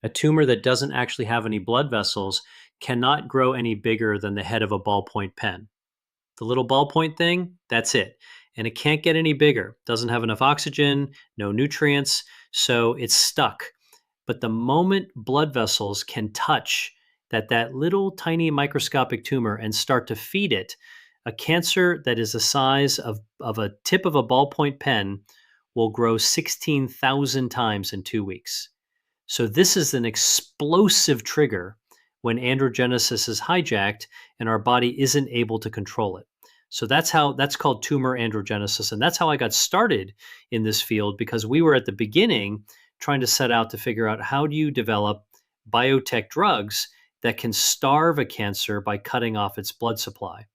A tumor that doesn't actually have any blood vessels cannot grow any bigger than the head of a ballpoint pen. The little ballpoint thing, that's it. And it can't get any bigger. Doesn't have enough oxygen, no nutrients, so it's stuck. But the moment blood vessels can touch that little tiny microscopic tumor and start to feed it, a cancer that is the size of a tip of a ballpoint pen will grow 16,000 times in 2 weeks. So this is an explosive trigger when androgenesis is hijacked and our body isn't able to control it. So that's called tumor androgenesis. And that's how I got started in this field, because we were at the beginning trying to set out to figure out, how do you develop biotech drugs that can starve a cancer by cutting off its blood supply?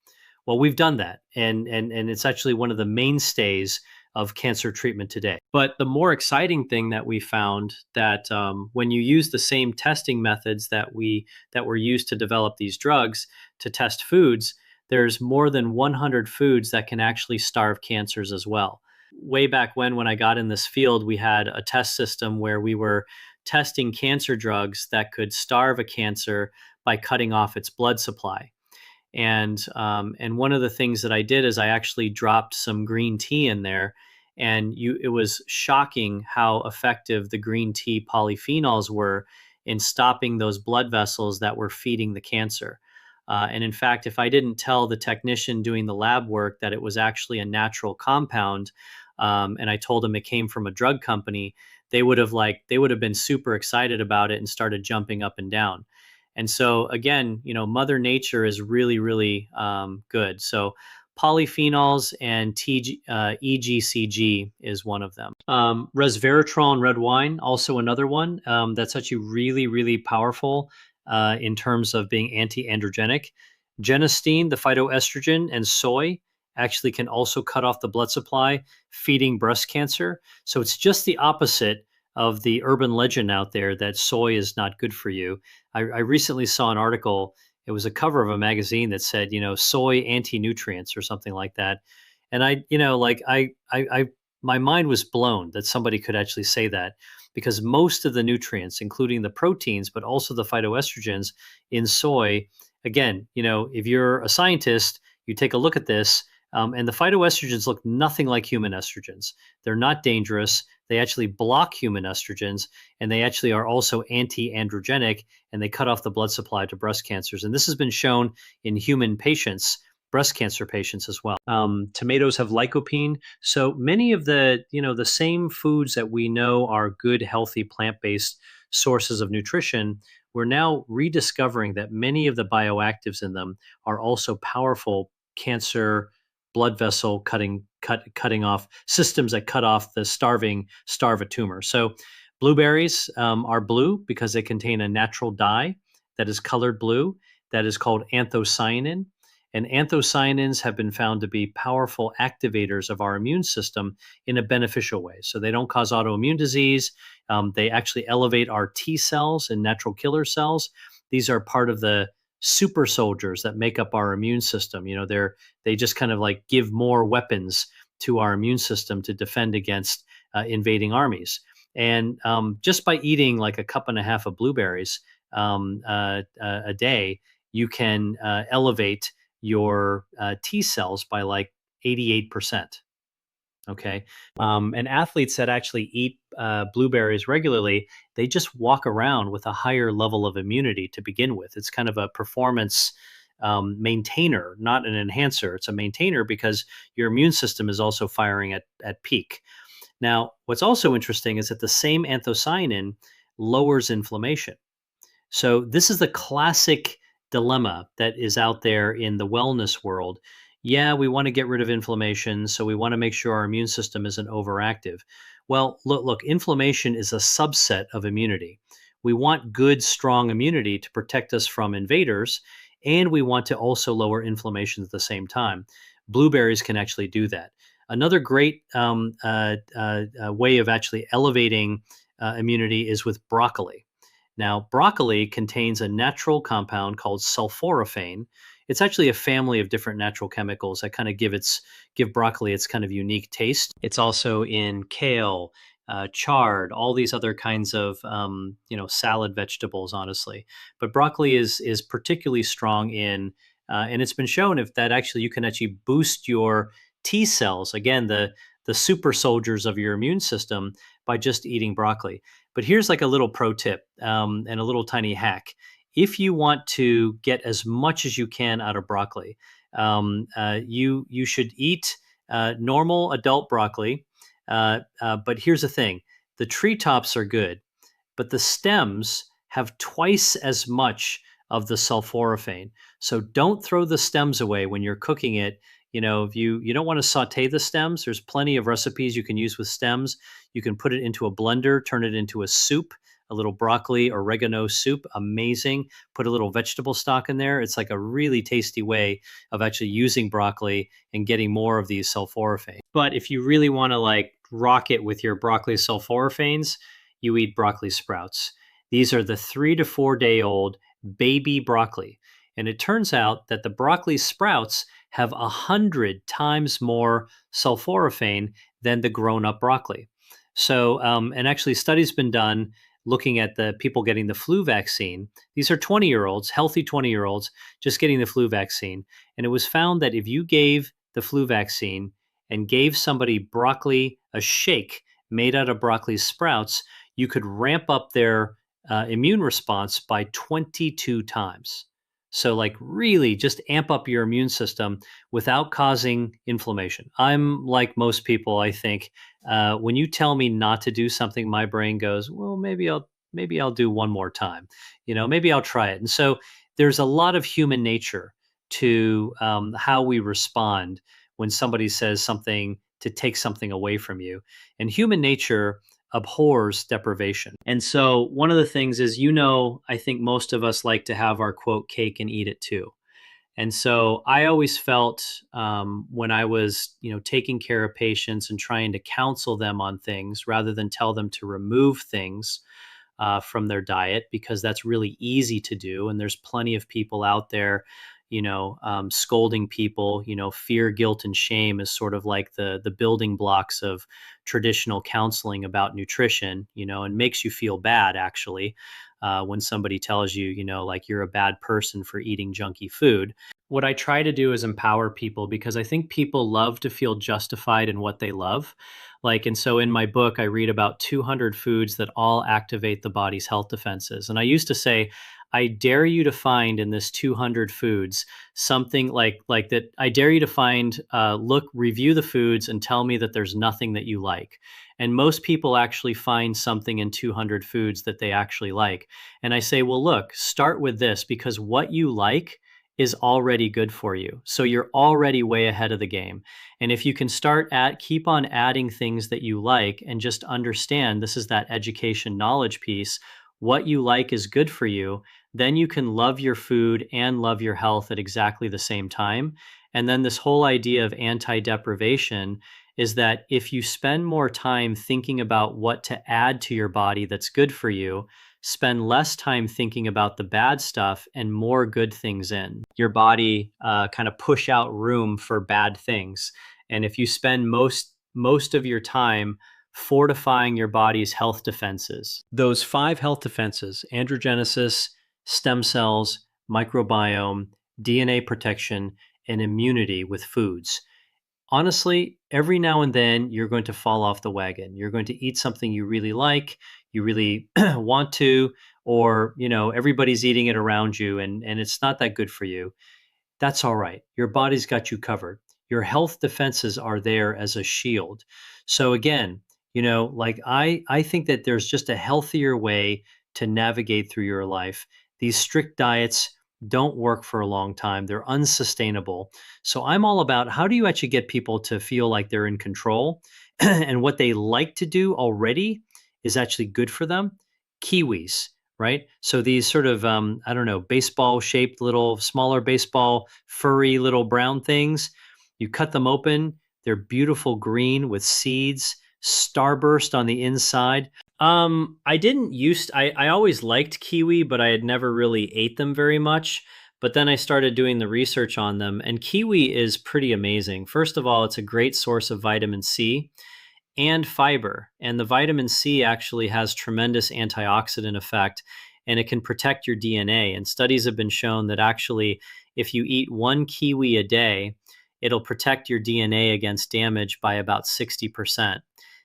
Well, we've done that, and it's actually one of the mainstays of cancer treatment today. But the more exciting thing that we found, that when you use the same testing methods that were used to develop these drugs to test foods, there's more than 100 foods that can actually starve cancers as well. Way back when I got in this field, we had a test system where we were testing cancer drugs that could starve a cancer by cutting off its blood supply. And one of the things that I did is I actually dropped some green tea in there, and it was shocking how effective the green tea polyphenols were in stopping those blood vessels that were feeding the cancer. And in fact, if I didn't tell the technician doing the lab work that it was actually a natural compound, and I told them it came from a drug company, they would have been super excited about it and started jumping up and down. And so again, Mother Nature is really, really good. So polyphenols and EGCG is one of them. Resveratrol in red wine, also another one that's actually really, really powerful in terms of being anti-androgenic. Genistein, the phytoestrogen, and soy actually can also cut off the blood supply, feeding breast cancer. So it's just the opposite of the urban legend out there that soy is not good for you. I recently saw an article. It was a cover of a magazine that said, soy anti-nutrients or something like that. And my mind was blown that somebody could actually say that, because most of the nutrients, including the proteins, but also the phytoestrogens in soy, again, if you're a scientist, you take a look at this, and the phytoestrogens look nothing like human estrogens. They're not dangerous. They actually block human estrogens, and they actually are also anti-androgenic, and they cut off the blood supply to breast cancers. And this has been shown in human patients, breast cancer patients as well. Tomatoes have lycopene. So many of the same foods that we know are good, healthy, plant-based sources of nutrition, we're now rediscovering that many of the bioactives in them are also powerful cancer blood vessel cutting off systems that starve a tumor. So blueberries are blue because they contain a natural dye that is colored blue that is called anthocyanin. And anthocyanins have been found to be powerful activators of our immune system in a beneficial way. So they don't cause autoimmune disease. They actually elevate our T cells and natural killer cells. These are part of the super soldiers that make up our immune system. They just kind of like give more weapons to our immune system to defend against invading armies. And just by eating like a cup and a half of blueberries a day, you can elevate your T cells by like 88%. Okay. And athletes that actually eat blueberries regularly, they just walk around with a higher level of immunity to begin with. It's kind of a performance maintainer, not an enhancer. It's a maintainer because your immune system is also firing at peak. Now, what's also interesting is that the same anthocyanin lowers inflammation. So this is the classic dilemma that is out there in the wellness world. Yeah, we want to get rid of inflammation, so we want to make sure our immune system isn't overactive. Well, look, inflammation is a subset of immunity. We want good, strong immunity to protect us from invaders, and we want to also lower inflammation at the same time. Blueberries can actually do that. Another great way of actually elevating immunity is with broccoli. Now, broccoli contains a natural compound called sulforaphane. It's actually a family of different natural chemicals that kind of give broccoli its kind of unique taste. It's also in kale, chard, all these other kinds of salad vegetables, honestly. But broccoli is particularly strong in, and it's been shown if that actually you can actually boost your T cells, again the super soldiers of your immune system, by just eating broccoli. But here's like a little pro tip, and a little tiny hack. If you want to get as much as you can out of broccoli, you should eat normal adult broccoli. But here's the thing: the treetops are good, but the stems have twice as much of the sulforaphane. So don't throw the stems away when you're cooking it. If you don't want to saute the stems, there's plenty of recipes you can use with stems. You can put it into a blender, turn it into a soup, a little broccoli oregano soup, amazing. Put a little vegetable stock in there. It's like a really tasty way of actually using broccoli and getting more of these sulforaphane. But if you really want to like rock it with your broccoli sulforaphanes, you eat broccoli sprouts. These are the 3 to 4 day old baby broccoli. And it turns out that the broccoli sprouts have 100 times more sulforaphane than the grown up broccoli. So, and actually, studies been done looking at the people getting the flu vaccine. These are 20-year-olds, healthy 20-year-olds, just getting the flu vaccine. And it was found that if you gave the flu vaccine and gave somebody broccoli, a shake made out of broccoli sprouts, you could ramp up their immune response by 22 times. So, like, really just amp up your immune system without causing inflammation. I'm like most people, I think. When you tell me not to do something, my brain goes, well, maybe I'll do one more time. Maybe I'll try it. And so there's a lot of human nature to how we respond when somebody says something to take something away from you. And human nature abhors deprivation. And so one of the things is, I think most of us like to have our quote cake and eat it too. And so I always felt, when I was, taking care of patients and trying to counsel them on things rather than tell them to remove things from their diet, because that's really easy to do. And there's plenty of people out there, scolding people. Fear, guilt, and shame is sort of like the building blocks of traditional counseling about nutrition, and makes you feel bad actually, when somebody tells you, like you're a bad person for eating junky food. What I try to do is empower people, because I think people love to feel justified in what they love. And so in my book, I read about 200 foods that all activate the body's health defenses. And I used to say, I dare you to find in this 200 foods something like that. I dare you to find, review the foods and tell me that there's nothing that you like. And most people actually find something in 200 foods that they actually like. And I say, well, look, start with this, because what you like is already good for you. So you're already way ahead of the game. And if you can keep on adding things that you like, and just understand this is that education knowledge piece, what you like is good for you, then you can love your food and love your health at exactly the same time. And then this whole idea of anti-deprivation is that if you spend more time thinking about what to add to your body that's good for you, spend less time thinking about the bad stuff and more good things in your body, kind of push out room for bad things. And if you spend most of your time fortifying your body's health defenses, those 5 health defenses: angiogenesis, stem cells, microbiome, DNA protection, and immunity with foods, honestly, every now and then you're going to fall off the wagon. You're going to eat something you really like, you really want to, or everybody's eating it around you, and it's not that good for you. That's all right. Your body's got you covered. Your health defenses are there as a shield. So again, like I think that there's just a healthier way to navigate through your life. These strict diets don't work for a long time. They're unsustainable. So I'm all about, how do you actually get people to feel like they're in control and what they like to do already is actually good for them? Kiwis, right? So these sort of, I don't know, baseball shaped little, smaller baseball, furry little brown things. You cut them open. They're beautiful green with seeds, starburst on the inside. I always liked kiwi, but I had never really ate them very much. But then I started doing the research on them, and kiwi is pretty amazing. First of all, it's a great source of vitamin C. and fiber. And the vitamin C actually has tremendous antioxidant effect, and it can protect your DNA. And studies have been shown that actually, if you eat one kiwi a day, it'll protect your DNA against damage by about 60%.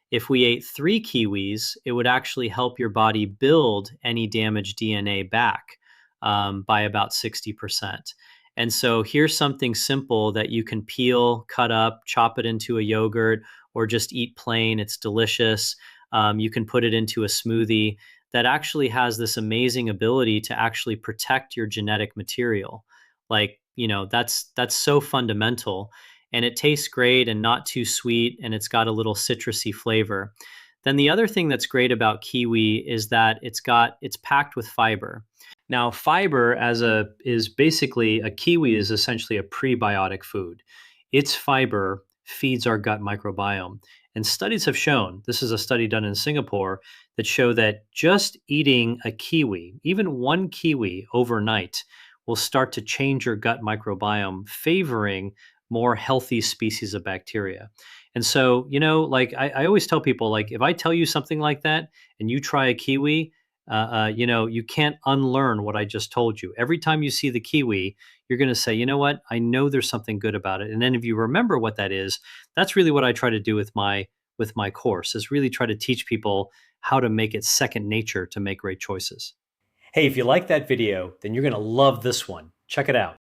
If we ate 3 kiwis, it would actually help your body build any damaged DNA back by about 60%. And so here's something simple that you can peel, cut up, chop it into a yogurt, or just eat plain. It's delicious. You can put it into a smoothie that actually has this amazing ability to actually protect your genetic material. Like, that's so fundamental. And it tastes great and not too sweet, and it's got a little citrusy flavor. Then the other thing that's great about kiwi is that it's packed with fiber. Now, fiber is basically a kiwi is essentially a prebiotic food. Its fiber feeds our gut microbiome. And studies have shown, this is a study done in Singapore, that show that just eating a kiwi, even one kiwi overnight, will start to change your gut microbiome, favoring more healthy species of bacteria. And so, like I always tell people, like, if I tell you something like that and you try a kiwi, you can't unlearn what I just told you. Every time you see the kiwi, you're going to say, you know what? I know there's something good about it. And then if you remember what that is, that's really what I try to do with my course, is really try to teach people how to make it second nature to make great choices. Hey, if you like that video, then you're going to love this one. Check it out.